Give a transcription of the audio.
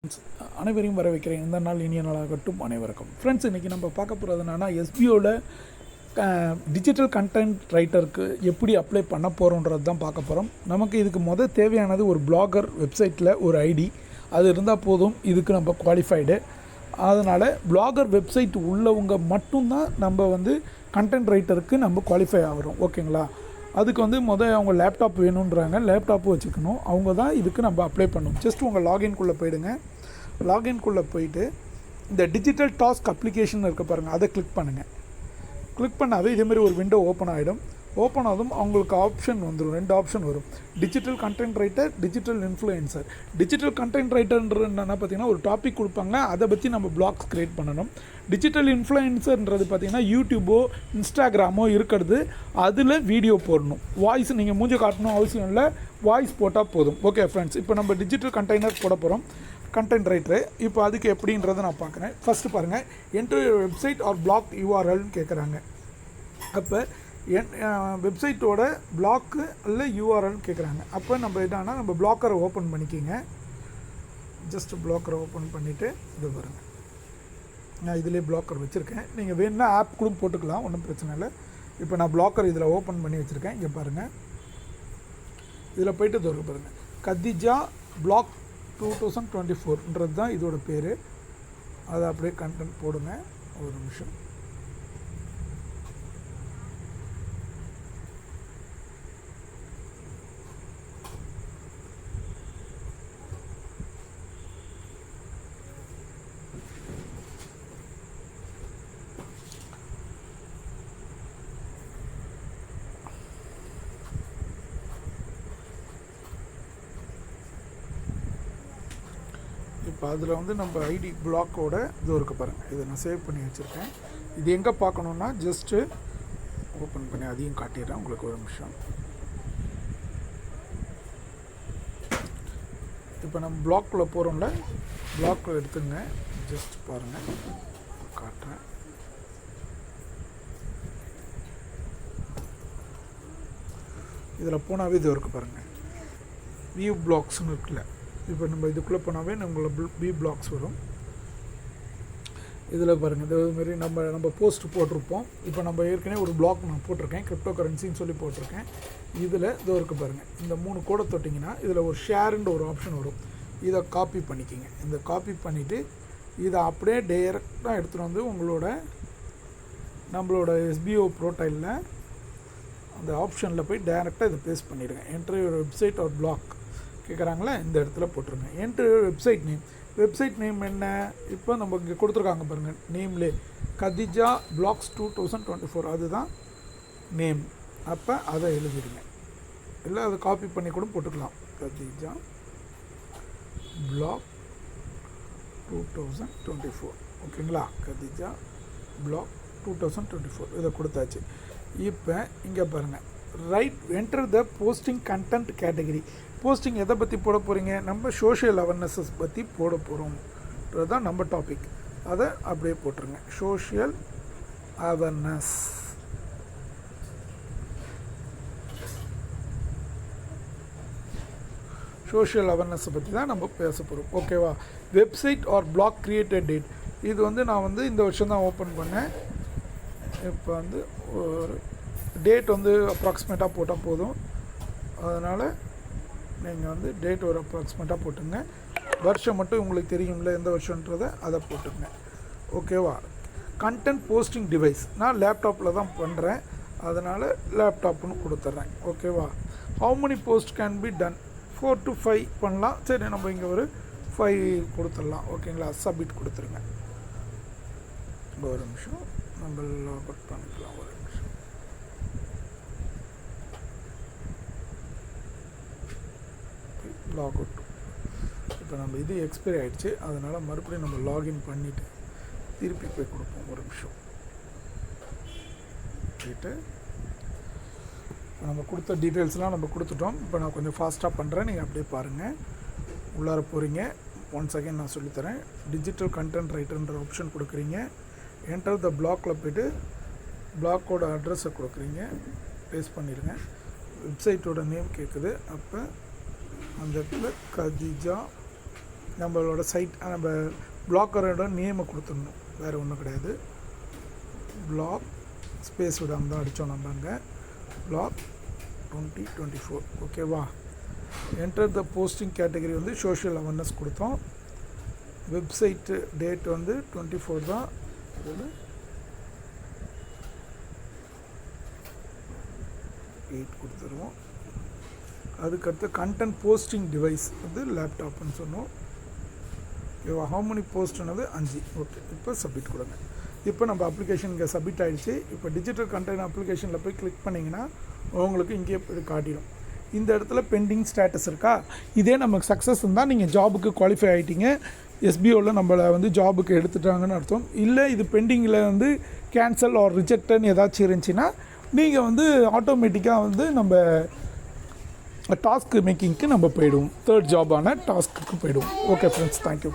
அனைவரையும் வர வைக்கிறேன். இந்த நாள் இனிய நாளாகட்டும் அனைவருக்கும். ஃப்ரெண்ட்ஸ், இன்றைக்கி நம்ம பார்க்க போகிறது என்னென்னா, எஸ்பிஓவில் டிஜிட்டல் கண்டென்ட் ரைட்டருக்கு எப்படி அப்ளை பண்ண போகிறோன்றது தான் பார்க்க போகிறோம். நமக்கு இதுக்கு தேவையானது ஒரு பிளாகர் வெப்சைட்டில் ஒரு ஐடி, அது இருந்தால் போதும். இதுக்கு நம்ம குவாலிஃபைடு. அதனால் பிளாகர் வெப்சைட் உள்ளவங்க மட்டும்தான் நம்ம கண்டென்ட் ரைட்டருக்கு நம்ம குவாலிஃபை ஆகிறோம். ஓகேங்களா? அதுக்கு அவங்க லேப்டாப் வேணுன்றாங்க. லேப்டாப்பு வச்சுக்கணும். அவங்க தான் இதுக்கு நம்ம அப்ளை பண்ணணும். ஜஸ்ட் உங்கள் லாகின்குள்ளே போயிடுங்க. லாகின்குள்ளே போயிட்டு இந்த டிஜிட்டல் டாஸ்க் அப்ளிகேஷன் இருக்க பாருங்கள், அதை கிளிக் பண்ணுங்கள். கிளிக் பண்ணாவே இதேமாதிரி ஒரு விண்டோ ஓப்பன் ஆகிடும். ஓப்பன் ஆகும் அவங்களுக்கு ஆப்ஷன் வந்துடும். 2 ஆப்ஷன் வரும். Digital content writer, digital influencer. Digital content ரைட்டர்ன்றது என்னென்னா பார்த்தீங்கன்னா, ஒரு டாபிக் கொடுப்பாங்க, அதை பற்றி நம்ம பிளாக்ஸ் க்ரியேட் பண்ணணும். டிஜிட்டல் இன்ஃப்ளூயன்சர்ன்றது பார்த்திங்கன்னா, யூடியூபோ இன்ஸ்டாகிராமோ இருக்கிறது, அதில் வீடியோ போடணும். வாய்ஸ் நீங்கள் மூஞ்சி காட்டணும் அவசியம் இல்லை, வாய்ஸ் போட்டால் போதும். ஓகே ஃப்ரெண்ட்ஸ், இப்போ நம்ம டிஜிட்டல் கண்டெய்னர் போட போகிறோம், கண்டென்ட் ரைட்டரு. இப்போ அதுக்கு எப்படின்றத நான் பார்க்குறேன். ஃபஸ்ட்டு பாருங்கள், என்ட்ரு வெப்சைட் ஆர் பிளாக் யூஆர்எல்னு கேட்குறாங்க. அப்போ வெப்சைட்டோட பிளாக்கு இல்லை யூஆர்எல்னு கேட்குறாங்க. அப்போ நம்ம என்னன்னா, நம்ம பிளாக்கரை ஓப்பன் பண்ணிக்கிங்க. ஜஸ்ட்டு பிளாக்கரை ஓப்பன் பண்ணிவிட்டு இது பாருங்கள், நான் இதிலே பிளாக்கர் வச்சுருக்கேன். நீங்கள் வேணுன்னா ஆப் கூட போட்டுக்கலாம், ஒன்றும் பிரச்சனை இல்லை. இப்போ நான் பிளாக்கர் இதில் ஓப்பன் பண்ணி வச்சுருக்கேன். இங்கே பாருங்கள், இதில் போய்ட்டு இது பாருங்கள், கதிஜா பிளாக் 2024ன்றது தான் இதோட பேர். அதை அப்படியே கண்டென்ட் போடுங்க. ஒரு நிமிஷம். இப்போ அதில் நம்ம ஐடி பிளாக்கோட இது இருக்க பாருங்கள், இதை நான் சேவ் பண்ணி வச்சுருக்கேன். இது எங்கே பார்க்கணுன்னா, ஜஸ்ட்டு ஓப்பன் பண்ணி அதையும் காட்டிடுறேன் உங்களுக்கு. ஒரு நிமிஷம். இப்போ நம்ம பிளாக்குள்ளே போகிறோம்ல, பிளாக்கில் எடுத்துங்க. ஜஸ்ட் பாருங்கள், காட்டுறேன். இதில் போனாவே இது இருக்க பாருங்கள், வியூ பிளாக்ஸ்னு இருக்குல்ல. இப்போ நம்ம இதுக்குள்ளே போனாவே நம்மள பி பிளாக்ஸ் வரும். இதில் பாருங்கள், இதுமாரி நம்ம போஸ்ட் போட்டிருப்போம். இப்போ நம்ம ஏற்கனவே ஒரு பிளாக் நான் போட்டிருக்கேன், கிரிப்டோ கரன்சின்னு சொல்லி போட்டிருக்கேன். இதில் இதோ இருக்குது பாருங்கள், இந்த 3 கோடை தொட்டிங்கன்னா இதில் ஒரு ஷேருன்ற ஒரு ஆப்ஷன் வரும். இதை காப்பி பண்ணிக்கிங்க. இந்த காப்பி பண்ணிவிட்டு இதை அப்படியே டைரெக்டாக எடுத்துகிட்டு நம்மளோட எஸ்பிஓ ப்ரோஃபைலில் அந்த ஆப்ஷனில் போய் டைரெக்டாக இதை பேஸ்ட் பண்ணிவிடுங்க. Enter your website or blog கேட்குறாங்களே, இந்த இடத்துல போட்டுருங்க. Enter website name. Website name என்ன? இப்போ நம்ம இங்கே கொடுத்துருக்காங்க பாருங்கள், நேம்லே கதிஜா பிளாக்ஸ் 2024, அதுதான் நேம். அப்போ அதை எழுதிடுங்க. இல்லை அதை காப்பி பண்ணி கூட போட்டுக்கலாம். கதிஜா பிளாக் 2024. ஓகேங்களா? கதிஜா பிளாக் 2024 இதை கொடுத்தாச்சு. இப்போ இங்கே பாருங்கள், என்டர் த போஸ்டிங் கண்டென்ட் கேட்டகரி. போஸ்டிங் எதை பற்றி போட போகிறீங்க? நம்ம சோஷியல் அவேர்னஸஸ் பற்றி போட போகிறோம்ன்றது தான் நம்ம டாபிக். அதை அப்படியே போட்டுருங்க. Social awareness. சோஷியல் அவேர்னஸை பற்றி தான் நம்ம பேச போகிறோம். ஓகேவா? Website or blog created date. இது நான் இந்த வருஷம் தான் ஓப்பன் பண்ணேன். இப்போ ஒரு டேட் அப்ராக்சிமேட்டாக போட்டால் போதும். அதனால் நீங்கள் டேட் ஒரு அப்ராக்சிமேட்டாக போட்டுங்க. வருஷம் மட்டும் உங்களுக்கு தெரியும்ல எந்த வருஷன்றதை, அதை போட்டுங்க. ஓகேவா? Content posting device. நான் லேப்டாப்பில் தான் பண்ணுறேன், அதனால் லேப்டாப்னு கொடுத்துட்றேன். ஓகேவா? How many post can be done? 4 to 5 பண்ணலாம். சரி, நம்ம இங்கே ஒரு 5 கொடுத்துடலாம். ஓகேங்களா? சப்மிட் கொடுத்துருங்க. ஒரு நிமிஷம், நம்ம லாக் அவுட் பண்ணிக்கலாம். ஒரு நிமிஷம். Log out. இப்போ நம்ம இது எக்ஸ்பைரி ஆகிடுச்சு, அதனால் மறுபடியும் நம்ம லாகின் பண்ணிவிட்டு திருப்பி போய் கொடுப்போம். ஒரு நிமிஷம் போயிட்டு நம்ம கொடுத்த டீட்டெயில்ஸ்லாம் நம்ம கொடுத்துட்டோம். இப்போ நான் கொஞ்சம் ஃபாஸ்ட்டாக பண்ணுறேன், நீங்கள் அப்படியே பாருங்கள். உள்ளார போகிறீங்க. ஒன்ஸ் அகைன் நான் சொல்லித்தரேன். டிஜிட்டல் கண்டென்ட் ரைட்டர்ன்ற ஆப்ஷன் கொடுக்குறீங்க. என்டர் த பிளாக்கில் போய்ட்டு பிளாக்கோட அட்ரஸை கொடுக்குறீங்க, பேஸ்ட் பண்ணிடுங்க. வெப்சைட்டோட நேம் கேட்குது. அப்போ அந்த இடத்துல கதிஜா நம்மளோட சைட் நம்ம பிளாக்கரோட நேமை கொடுத்துடணும், வேறு ஒன்றும் கிடையாது. பிளாக் ஸ்பேஸ் விடாமல் தான் அடித்தோம் நம்ம அங்கே. பிளாக் 2024 ஓகேவா. என்டர் த போஸ்டிங் கேட்டகரி வந்து சோஷியல் அவேர்னஸ் கொடுத்தோம். வெப்சைட்டு டேட் வந்து 24 தான், 8 கொடுத்துருவோம். அதுக்கடுத்து கண்டென்ட் போஸ்டிங் டிவைஸ் வந்து லேப்டாப்னு சொன்னோம். ஓகேவா. ஹவு மெனி போஸ்ட்னது 5. ஓகே, இப்போ சப்மிட் கொடுங்க. இப்போ நம்ம அப்ளிகேஷன் இங்கே சப்மிட் ஆகிடுச்சு. இப்போ டிஜிட்டல் கண்டென்ட் அப்ளிகேஷனில் போய் கிளிக் பண்ணிங்கன்னா உங்களுக்கு இங்கே காட்டிடும். இந்த இடத்துல பெண்டிங் ஸ்டேட்டஸ் இருக்கா, இதே நமக்கு சக்ஸஸ் இருந்தால் நீங்கள் ஜாபுக்கு குவாலிஃபை ஆகிட்டீங்க, எஸ்பிஓவில் நம்மளை வந்து ஜாபுக்கு எடுத்துட்டாங்கன்னு அர்த்தம். இல்லை இது பெண்டிங்கில் வந்து கேன்சல் ஆர் ரிஜெக்டன்னு ஏதாச்சும் இருந்துச்சுன்னா நீங்கள் வந்து ஆட்டோமேட்டிக்காக வந்து நம்ம டாஸ்க் மேக்கிங்க்கு நம்ம போய்டுவோம், தேர்ட் ஜாபான டாஸ்க்கு போய்டுவோம். Okay friends, thank you.